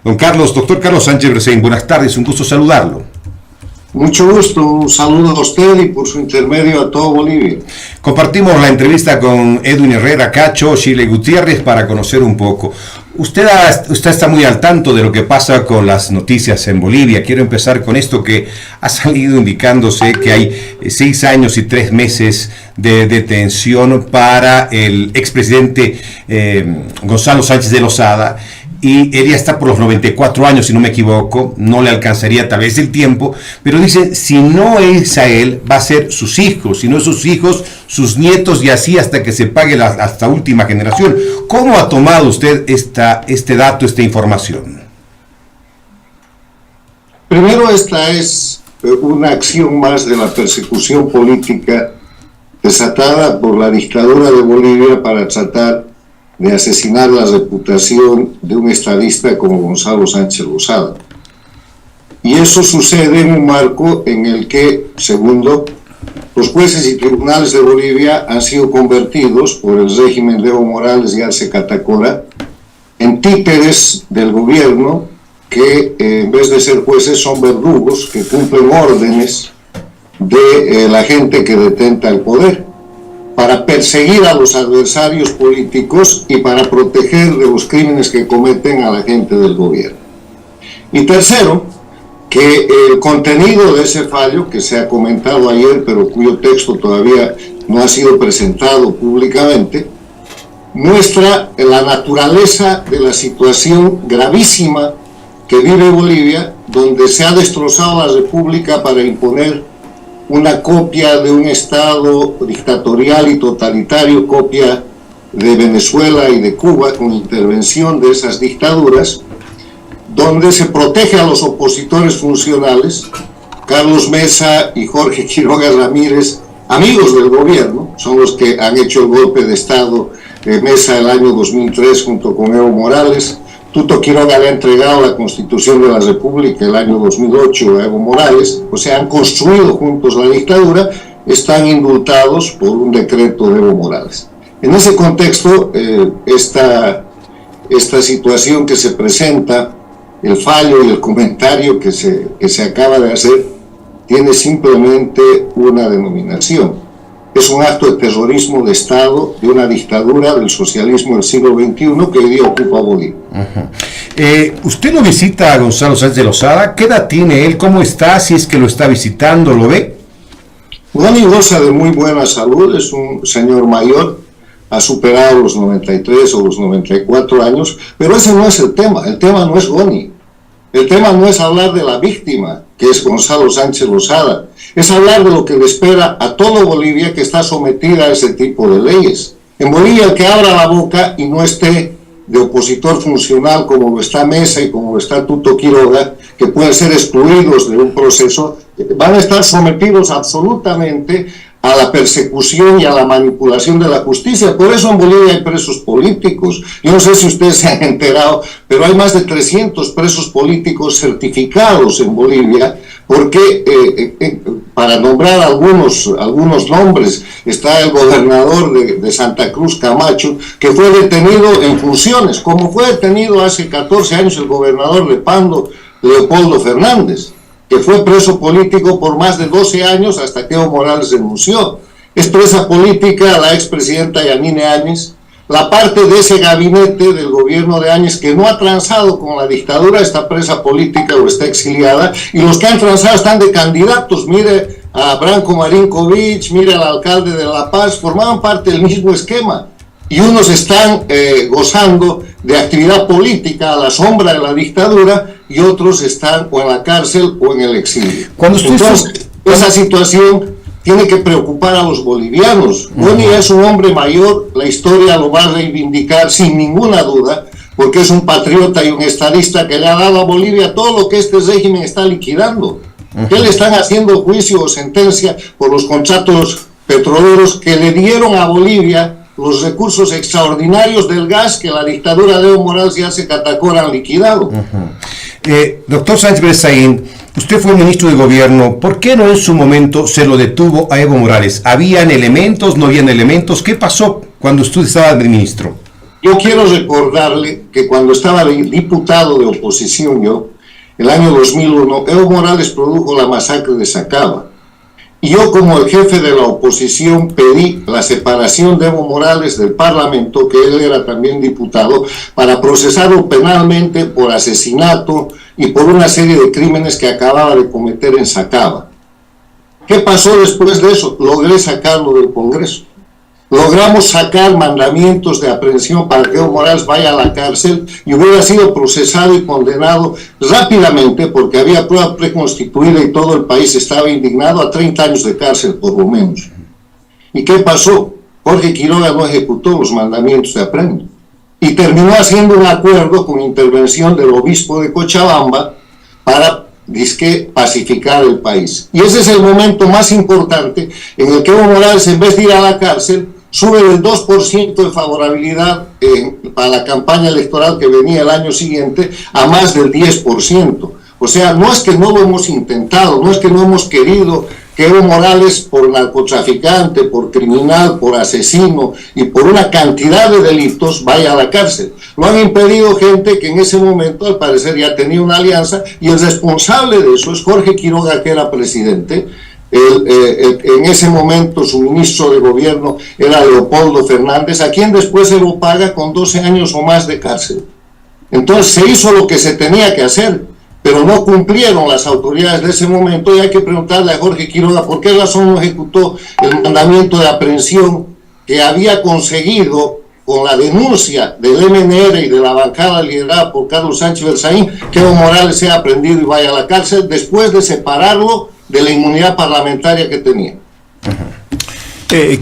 Doctor Carlos Sánchez Berzaín, buenas tardes, un gusto saludarlo. Mucho gusto, un saludo a usted y por su intermedio a todo Bolivia. Compartimos la entrevista con Edwin Herrera Cacho, Shirley Gutiérrez, para conocer un poco. Usted está muy al tanto de lo que pasa con las noticias en Bolivia. Quiero empezar con esto que ha salido indicándose que hay 6 años y 3 meses de detención para el expresidente Gonzalo Sánchez de Lozada. Y él ya está por los 94 años, si no me equivoco, no le alcanzaría tal vez el tiempo, pero dice, si no es a él, va a ser sus hijos, si no sus hijos, sus nietos, y así hasta que se pague hasta última generación. ¿Cómo ha tomado usted este dato, esta información? Primero, esta es una acción más de la persecución política desatada por la dictadura de Bolivia para tratar de asesinar la reputación de un estadista como Gonzalo Sánchez Lozada. Y eso sucede en un marco en el que, segundo, los jueces y tribunales de Bolivia han sido convertidos por el régimen de Evo Morales y Arce Catacora en títeres del gobierno que, en vez de ser jueces, son verdugos que cumplen órdenes de la gente que detenta el poder, para perseguir a los adversarios políticos y para proteger de los crímenes que cometen a la gente del gobierno. Y tercero, que el contenido de ese fallo, que se ha comentado ayer, pero cuyo texto todavía no ha sido presentado públicamente, muestra la naturaleza de la situación gravísima que vive Bolivia, donde se ha destrozado la república para imponer una copia de un Estado dictatorial y totalitario, copia de Venezuela y de Cuba, con intervención de esas dictaduras, donde se protege a los opositores funcionales, Carlos Mesa y Jorge Quiroga Ramírez, amigos del gobierno, son los que han hecho el golpe de Estado Mesa el año 2003 junto con Evo Morales. Tuto Quiroga le ha entregado la Constitución de la República el año 2008 a Evo Morales, o sea, han construido juntos la dictadura, están indultados por un decreto de Evo Morales. En ese contexto, esta situación que se presenta, el fallo y el comentario que se acaba de hacer, tiene simplemente una denominación. Es un acto de terrorismo de Estado, de una dictadura del socialismo del siglo XXI que hoy día ocupa Bolivia. ¿Usted lo visita a Gonzalo Sánchez de Lozada? ¿Qué edad tiene él? ¿Cómo está? Si es que lo está visitando, ¿lo ve? Goni goza de muy buena salud, es un señor mayor, ha superado los 93 o los 94 años, pero ese no es el tema no es Goni. El tema no es hablar de la víctima, que es Gonzalo Sánchez Lozada, es hablar de lo que le espera a todo Bolivia que está sometida a ese tipo de leyes. En Bolivia, el que abra la boca y no esté de opositor funcional como lo está Mesa y como lo está Tuto Quiroga, que pueden ser excluidos de un proceso, van a estar sometidos absolutamente a la persecución y a la manipulación de la justicia. Por eso en Bolivia hay presos políticos. Yo no sé si ustedes se han enterado, pero hay más de 300 presos políticos certificados en Bolivia, porque para nombrar algunos nombres, está el gobernador de Santa Cruz, Camacho, que fue detenido en funciones, como fue detenido hace 14 años el gobernador de Pando, Leopoldo Fernández, que fue preso político por más de 12 años hasta que Evo Morales renunció. Es presa política la expresidenta Yanine Áñez, la parte de ese gabinete del gobierno de Áñez que no ha transado con la dictadura está presa política o está exiliada, y los que han transado están de candidatos. Mire a Branko Marinkovic, mire al alcalde de La Paz, formaban parte del mismo esquema, y unos están gozando de actividad política a la sombra de la dictadura, y otros están o en la cárcel o en el exilio. Entonces, esa situación tiene que preocupar a los bolivianos. Goni es un hombre mayor, la historia lo va a reivindicar sin ninguna duda, porque es un patriota y un estadista que le ha dado a Bolivia todo lo que este régimen está liquidando. ¿Qué le están haciendo juicio o sentencia por los contratos petroleros que le dieron a Bolivia los recursos extraordinarios del gas que la dictadura de Evo Morales y Arce Catacora han liquidado? Doctor Sánchez Berzaín, usted fue ministro de gobierno. ¿Por qué no en su momento se lo detuvo a Evo Morales? ¿Habían elementos? ¿No habían elementos? ¿Qué pasó cuando usted estaba de ministro? Yo quiero recordarle que cuando estaba diputado de oposición yo, el año 2001, Evo Morales produjo la masacre de Sacaba. Y yo, como el jefe de la oposición, pedí la separación de Evo Morales del Parlamento, que él era también diputado, para procesarlo penalmente por asesinato y por una serie de crímenes que acababa de cometer en Sacaba. ¿Qué pasó después de eso? Logré sacarlo del Congreso. Logramos sacar mandamientos de aprehensión para que Evo Morales vaya a la cárcel y hubiera sido procesado y condenado rápidamente, porque había prueba preconstituida y todo el país estaba indignado, a 30 años de cárcel por lo menos. ¿Y qué pasó? Jorge Quiroga no ejecutó los mandamientos de aprehensión y terminó haciendo un acuerdo con intervención del obispo de Cochabamba para disque pacificar el país. Y ese es el momento más importante en el que Evo Morales, en vez de ir a la cárcel, sube del 2% de favorabilidad para la campaña electoral que venía el año siguiente a más del 10%. O sea, no es que no lo hemos intentado, no es que no hemos querido que Evo Morales, por narcotraficante, por criminal, por asesino y por una cantidad de delitos, vaya a la cárcel. Lo han impedido gente que en ese momento, al parecer, ya tenía una alianza, y el responsable de eso es Jorge Quiroga, que era presidente. En ese momento su ministro de gobierno era Leopoldo Fernández, a quien después se lo paga con 12 años o más de cárcel. Entonces se hizo lo que se tenía que hacer, pero no cumplieron las autoridades de ese momento, y hay que preguntarle a Jorge Quiroga por qué razón no ejecutó el mandamiento de aprehensión que había conseguido con la denuncia del MNR y de la bancada liderada por Carlos Sánchez Berzaín, que Evo Morales sea aprendido y vaya a la cárcel después de separarlo de la inmunidad parlamentaria que tenía.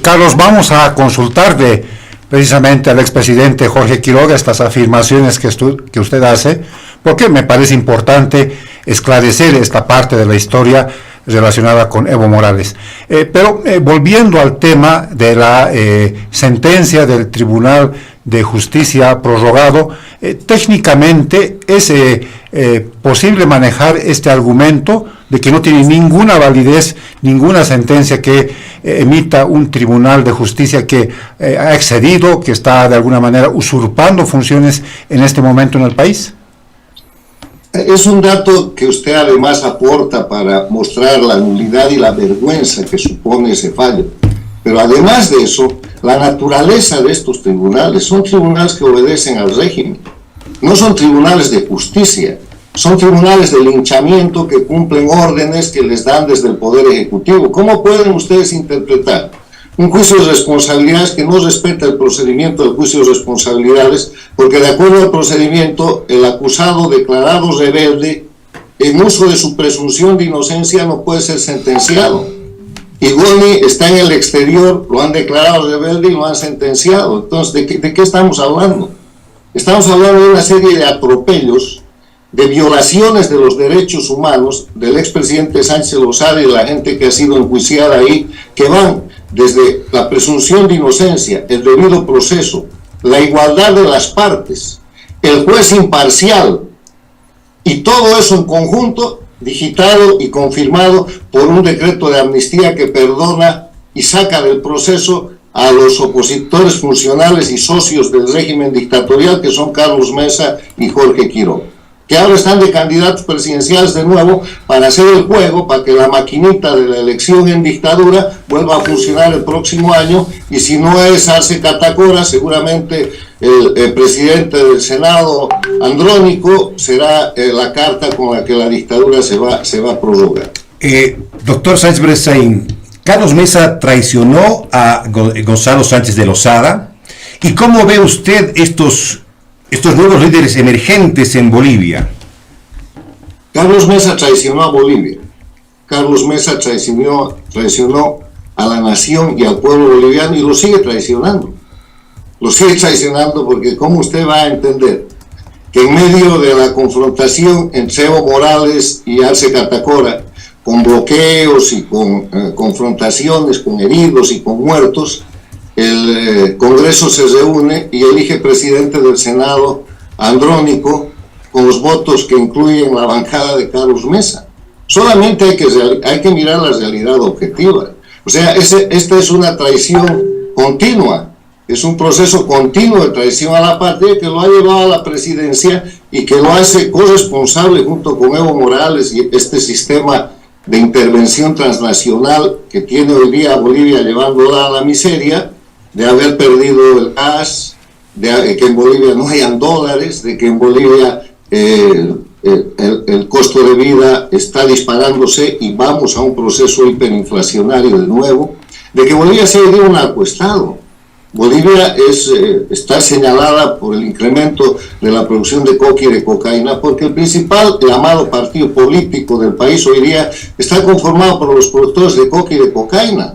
Carlos, vamos a consultarle precisamente al expresidente Jorge Quiroga estas afirmaciones que usted hace, porque me parece importante esclarecer esta parte de la historia relacionada con Evo Morales. Pero volviendo al tema de la sentencia del Tribunal de Justicia prorrogado, técnicamente es posible manejar este argumento de que no tiene ninguna validez, ninguna sentencia que emita un tribunal de justicia que ha excedido, que está de alguna manera usurpando funciones en este momento en el país. Es un dato que usted además aporta para mostrar la nulidad y la vergüenza que supone ese fallo. Pero además de eso, la naturaleza de estos tribunales son tribunales que obedecen al régimen. No son tribunales de justicia, son tribunales de linchamiento que cumplen órdenes que les dan desde el Poder Ejecutivo. ¿Cómo pueden ustedes interpretar un juicio de responsabilidades que no respeta el procedimiento del juicio de responsabilidades? Porque de acuerdo al procedimiento, el acusado declarado rebelde, en uso de su presunción de inocencia, no puede ser sentenciado. Y Goni está en el exterior, lo han declarado rebelde y lo han sentenciado. Entonces, ¿de qué estamos hablando? Estamos hablando de una serie de atropellos, de violaciones de los derechos humanos del expresidente Sánchez Lozada y de la gente que ha sido enjuiciada ahí, que van desde la presunción de inocencia, el debido proceso, la igualdad de las partes, el juez imparcial, y todo eso en conjunto, digitado y confirmado por un decreto de amnistía que perdona y saca del proceso a los opositores funcionales y socios del régimen dictatorial, que son Carlos Mesa y Jorge Quiroga, que ahora están de candidatos presidenciales de nuevo para hacer el juego, para que la maquinita de la elección en dictadura vuelva a funcionar el próximo año, y si no es Arce Catacora, seguramente el presidente del Senado, Andrónico, será la carta con la que la dictadura se va a prorrogar. Doctor Sánchez Berzaín, Carlos Mesa traicionó a Gonzalo Sánchez de Lozada, ¿y cómo ve usted estos nuevos líderes emergentes en Bolivia? Carlos Mesa traicionó a Bolivia. Carlos Mesa traicionó a la nación y al pueblo boliviano, y lo sigue traicionando. Lo sigue traicionando porque, ¿cómo usted va a entender que en medio de la confrontación entre Evo Morales y Arce Catacora, con bloqueos y con confrontaciones, con heridos y con muertos, el Congreso se reúne y elige presidente del Senado Andrónico con los votos que incluyen la bancada de Carlos Mesa? Solamente hay que mirar la realidad objetiva. O sea, esta es una traición continua. es un proceso continuo de traición a la patria que lo ha llevado a la presidencia y que lo hace corresponsable junto con Evo Morales y este sistema de intervención transnacional que tiene hoy día a Bolivia llevándola a la miseria, de haber perdido el gas, de que en Bolivia no hayan dólares, de que en Bolivia el costo de vida está disparándose y vamos a un proceso hiperinflacionario de nuevo, de que Bolivia se ha ido a un narcoestado. Bolivia está señalada por el incremento de la producción de coca y de cocaína, porque el principal llamado partido político del país hoy día está conformado por los productores de coca y de cocaína.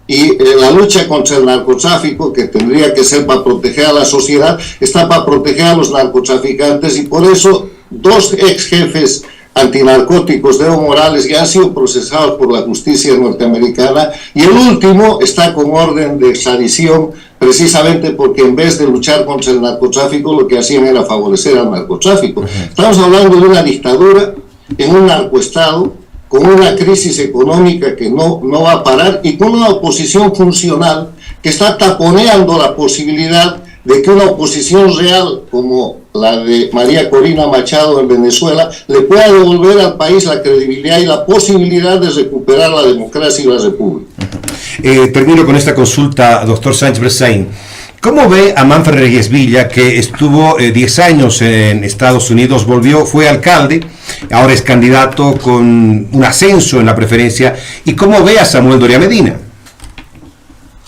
Y la lucha contra el narcotráfico, que tendría que ser para proteger a la sociedad, está para proteger a los narcotraficantes, y por eso 2 ex jefes antinarcóticos de Evo Morales ya han sido procesados por la justicia norteamericana, y el último está con orden de extradición precisamente porque en vez de luchar contra el narcotráfico lo que hacían era favorecer al narcotráfico. Estamos hablando de una dictadura en un narcoestado con una crisis económica que no va a parar y con una oposición funcional que está taponeando la posibilidad de que una oposición real como la de María Corina Machado en Venezuela le pueda devolver al país la credibilidad y la posibilidad de recuperar la democracia y la república. Termino con esta consulta, doctor Sánchez Bresain. ¿Cómo ve a Manfred Reyes Villa, que estuvo 10 años en Estados Unidos, fue alcalde, ahora es candidato con un ascenso en la preferencia? ¿Y cómo ve a Samuel Doria Medina?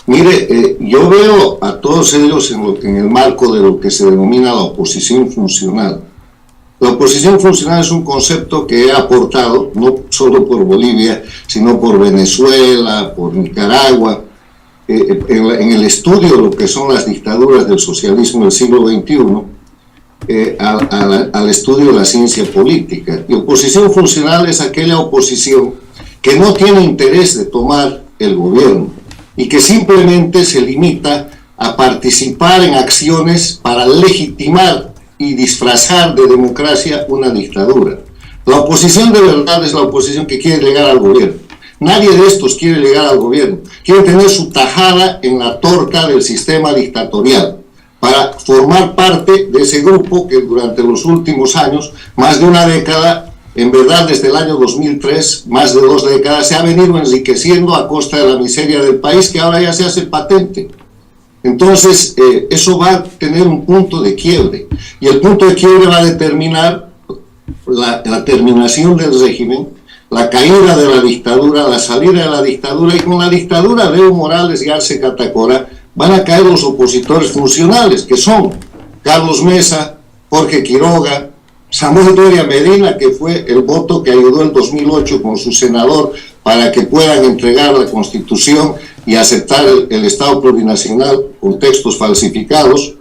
Mire, yo veo a todos ellos en el marco de lo que se denomina la oposición funcional. La oposición funcional es un concepto que he aportado, no solo por Bolivia, sino por Venezuela, por Nicaragua, en el estudio de lo que son las dictaduras del socialismo del siglo XXI, al estudio de la ciencia política. Y oposición funcional es aquella oposición que no tiene interés de tomar el gobierno y que simplemente se limita a participar en acciones para legitimar y disfrazar de democracia una dictadura. La oposición de verdad es la oposición que quiere llegar al gobierno. Nadie de estos quiere llegar al gobierno, quiere tener su tajada en la torta del sistema dictatorial para formar parte de ese grupo que durante los últimos años, más de una década, en verdad desde el año 2003, más de 2 décadas, se ha venido enriqueciendo a costa de la miseria del país, que ahora ya se hace patente. Entonces, eso va a tener un punto de quiebre, y el punto de quiebre va a determinar la terminación del régimen, la caída de la dictadura, la salida de la dictadura, y con la dictadura de Evo Morales y Arce Catacora van a caer los opositores funcionales, que son Carlos Mesa, Jorge Quiroga, Samuel Doria Medina, que fue el voto que ayudó en 2008 con su senador para que puedan entregar la Constitución y aceptar el Estado plurinacional con textos falsificados.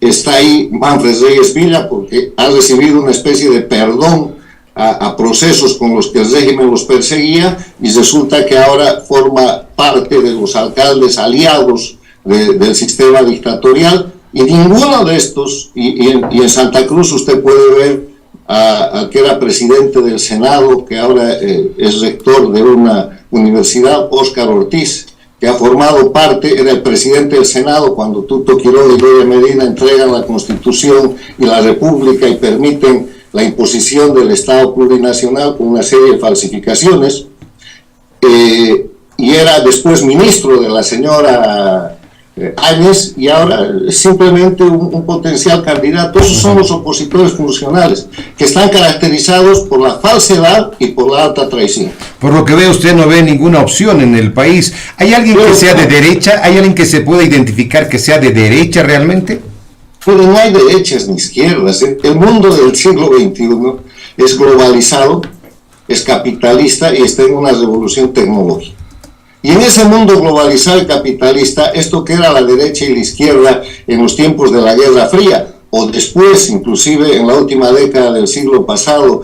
Está ahí Manfred Reyes Villa, porque ha recibido una especie de perdón a procesos con los que el régimen los perseguía, y resulta que ahora forma parte de los alcaldes aliados del sistema dictatorial. Y ninguno de estos, y en Santa Cruz usted puede ver al que era presidente del Senado, que ahora es rector de una universidad, Óscar Ortiz, que ha formado parte, era el presidente del Senado cuando Tuto Quiroga y Doria Medina entregan la Constitución y la República y permiten la imposición del Estado plurinacional con una serie de falsificaciones, y era después ministro de la señora Áñez, y ahora es simplemente un potencial candidato. Esos son los opositores funcionales, que están caracterizados por la falsedad y por la alta traición. Por lo que ve, usted no ve ninguna opción en el país. ¿Hay alguien que sea de derecha? ¿Hay alguien que se pueda identificar que sea de derecha realmente? Pero no hay derechas ni izquierdas. El mundo del siglo XXI es globalizado, es capitalista y está en una revolución tecnológica. Y en ese mundo globalizado y capitalista, esto que era la derecha y la izquierda en los tiempos de la Guerra Fría, o después, inclusive en la última década del siglo pasado,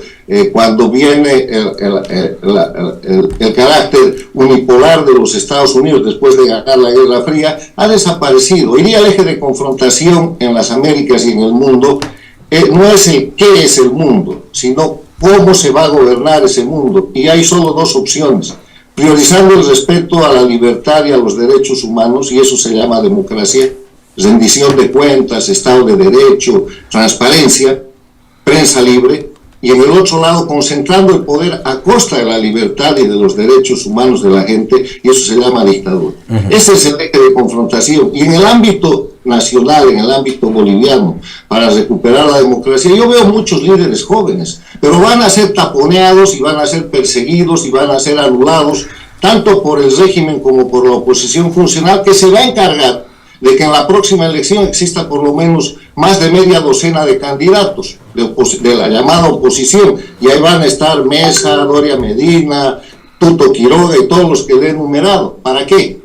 cuando viene el carácter unipolar de los Estados Unidos después de ganar la Guerra Fría, ha desaparecido. Hoy día el eje de confrontación en las Américas y en el mundo no es el qué es el mundo, sino cómo se va a gobernar ese mundo. Y hay solo 2 opciones: priorizando el respeto a la libertad y a los derechos humanos, y eso se llama democracia, rendición de cuentas, Estado de Derecho, transparencia, prensa libre, y en el otro lado concentrando el poder a costa de la libertad y de los derechos humanos de la gente, y eso se llama dictadura. Ese es el eje de confrontación. Y en el ámbito nacional, en el ámbito boliviano, para recuperar la democracia, yo veo muchos líderes jóvenes, pero van a ser taponeados y van a ser perseguidos y van a ser anulados, tanto por el régimen como por la oposición funcional, que se va a encargar de que en la próxima elección exista por lo menos más de media docena de candidatos de la llamada oposición, y ahí van a estar Mesa, Doria Medina, Tuto Quiroga y todos los que le he enumerado. ¿Para qué?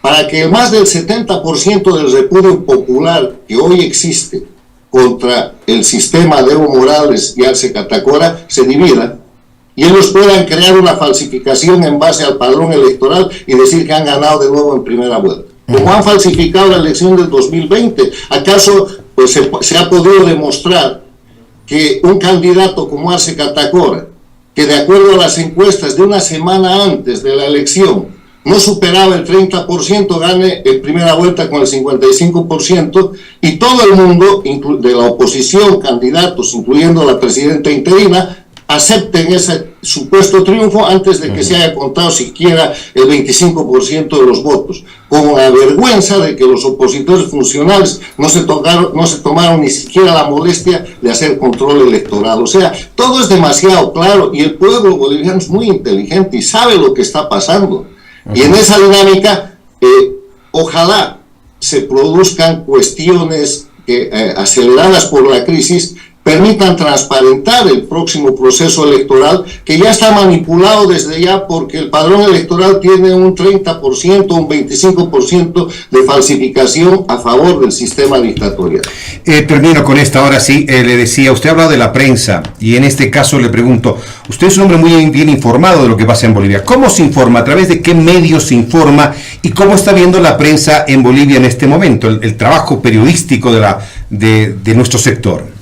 Para que más del 70% del repudio popular que hoy existe contra el sistema de Evo Morales y Arce Catacora se divida, y ellos puedan crear una falsificación en base al padrón electoral y decir que han ganado de nuevo en primera vuelta. Como han falsificado la elección del 2020, ¿acaso pues, se ha podido demostrar que un candidato como Arce Catacora, que de acuerdo a las encuestas de una semana antes de la elección no superaba el 30%, gane en primera vuelta con el 55%, y todo el mundo de la oposición, candidatos, incluyendo la presidenta interina, acepten ese supuesto triunfo antes de que se haya contado siquiera el 25% de los votos, con la vergüenza de que los opositores funcionales no se tomaron ni siquiera la molestia de hacer control electoral. O sea, todo es demasiado claro, y el pueblo boliviano es muy inteligente y sabe lo que está pasando. Y en esa dinámica, ojalá se produzcan cuestiones aceleradas por la crisis, permitan transparentar el próximo proceso electoral, que ya está manipulado desde ya, porque el padrón electoral tiene un 30%, un 25% de falsificación a favor del sistema dictatorial. Termino con esta, ahora sí, le decía, usted ha hablado de la prensa, y en este caso le pregunto, usted es un hombre muy bien informado de lo que pasa en Bolivia. ¿Cómo se informa? ¿A través de qué medios se informa? ¿Y cómo está viendo la prensa en Bolivia en este momento, el trabajo periodístico de nuestro sector?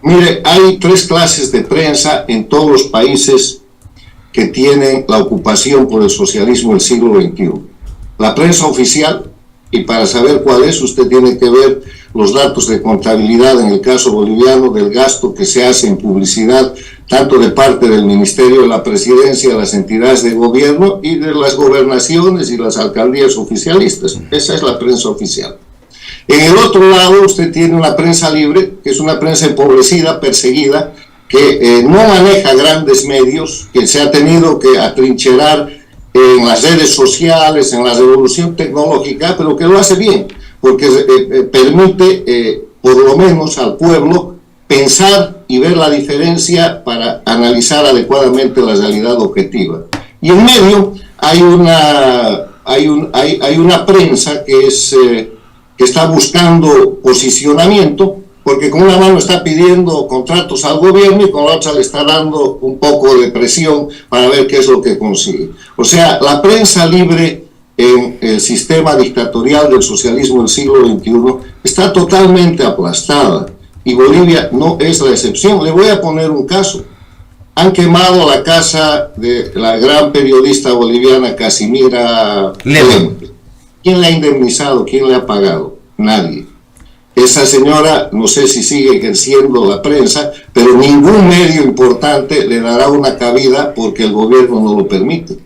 Mire, hay tres clases de prensa en todos los países que tienen la ocupación por el socialismo del siglo XXI. La prensa oficial, y para saber cuál es, usted tiene que ver los datos de contabilidad en el caso boliviano del gasto que se hace en publicidad, tanto de parte del Ministerio de la Presidencia, de las entidades de gobierno y de las gobernaciones y las alcaldías oficialistas. Esa es la prensa oficial. En el otro lado usted tiene una prensa libre, que es una prensa empobrecida, perseguida, que no maneja grandes medios, que se ha tenido que atrincherar en las redes sociales, en la revolución tecnológica, pero que lo hace bien, porque permite por lo menos al pueblo pensar y ver la diferencia para analizar adecuadamente la realidad objetiva. Y en medio hay una prensa que está buscando posicionamiento, porque con una mano está pidiendo contratos al gobierno y con la otra le está dando un poco de presión para ver qué es lo que consigue. O sea, la prensa libre en el sistema dictatorial del socialismo del siglo XXI está totalmente aplastada, y Bolivia no es la excepción. Le voy a poner un caso. Han quemado la casa de la gran periodista boliviana Casimira Lema. ¿Quién la ha indemnizado? ¿Quién le ha pagado? Nadie. Esa señora, no sé si sigue ejerciendo la prensa, pero ningún medio importante le dará una cabida porque el gobierno no lo permite.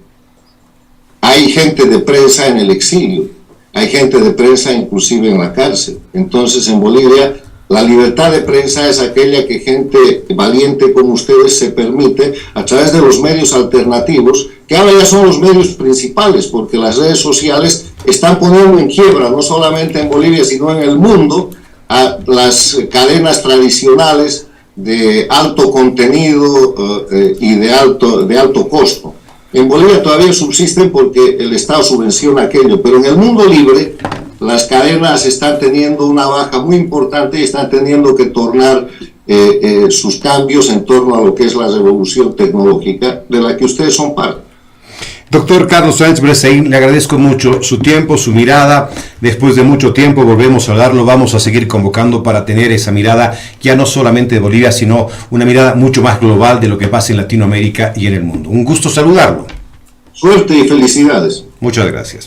Hay gente de prensa en el exilio, hay gente de prensa inclusive en la cárcel. Entonces en Bolivia la libertad de prensa es aquella que gente valiente como ustedes se permite a través de los medios alternativos, que ahora ya son los medios principales, porque las redes sociales están poniendo en quiebra, no solamente en Bolivia, sino en el mundo, a las cadenas tradicionales de alto contenido y de alto costo. En Bolivia todavía subsisten porque el Estado subvenciona aquello, pero en el mundo libre las cadenas están teniendo una baja muy importante y están teniendo que tornar sus cambios en torno a lo que es la revolución tecnológica de la que ustedes son parte. Doctor Carlos Sáenz Bressein, le agradezco mucho su tiempo, su mirada. Después de mucho tiempo volvemos a hablarlo, vamos a seguir convocando para tener esa mirada ya no solamente de Bolivia, sino una mirada mucho más global de lo que pasa en Latinoamérica y en el mundo. Un gusto saludarlo. Suerte y felicidades. Muchas gracias.